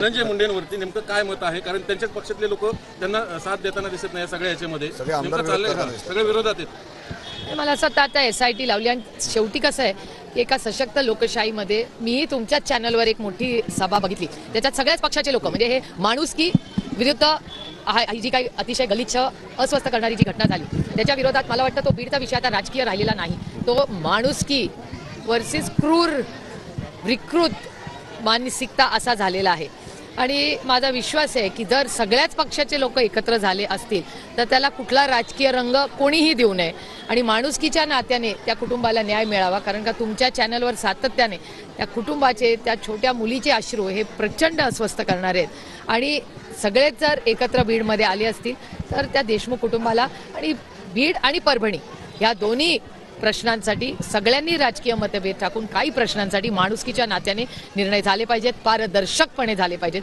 धनंजय मुंडेंवरती नेमकं काय मत आहे? कारण त्यांच्याच पक्षातले लोक त्यांना साथ देताना दिसत नाही सगळ्या याच्यामध्ये. नेमकं चाललंय का? सगळे विरोधात आहेत. मला असं वाटतं आता SIT लावली आणि शेवटी कसं आहे की एका सशक्त लोकशाहीमध्ये मीही तुमच्याच चॅनलवर एक मोठी सभा बघितली, त्याच्यात सगळ्याच पक्षाचे लोक म्हणजे हे माणुसकी विरुद्ध ही जी काही अतिशय गलिच्छ अस्वस्थ करणारी जी घटना झाली त्याच्या विरोधात मला वाटतं तो बीडचा विषय आता राजकीय राहिलेला नाही, तो माणुसकी वर्सेस क्रूर विकृत मानसिकता असा झालेला आहे. आणि माझा विश्वास आहे की जर सगळ्याच पक्षाचे लोक एकत्र झाले असतील तर त्याला कुठला राजकीय रंग कोणीही देऊ नये आणि माणुसकीच्या नात्याने त्या कुटुंबाला न्याय मिळावा. कारण का तुमच्या चॅनलवर सातत्याने त्या कुटुंबाचे, त्या छोट्या मुलीचे अश्रू हे प्रचंड अस्वस्थ करणारे आहेत आणि सगळेच जर एकत्र बीडमध्ये आले असतील तर त्या देशमुख कुटुंबाला आणि बीड आणि परभणी या दोन्ही प्रश्नांसाठी सगळ्यांनी राजकीय मतभेद टाकून काही प्रश्नांसाठी माणुसकीच्या नात्याने निर्णय झाले पाहिजेत, पारदर्शकपणे झाले पाहिजेत.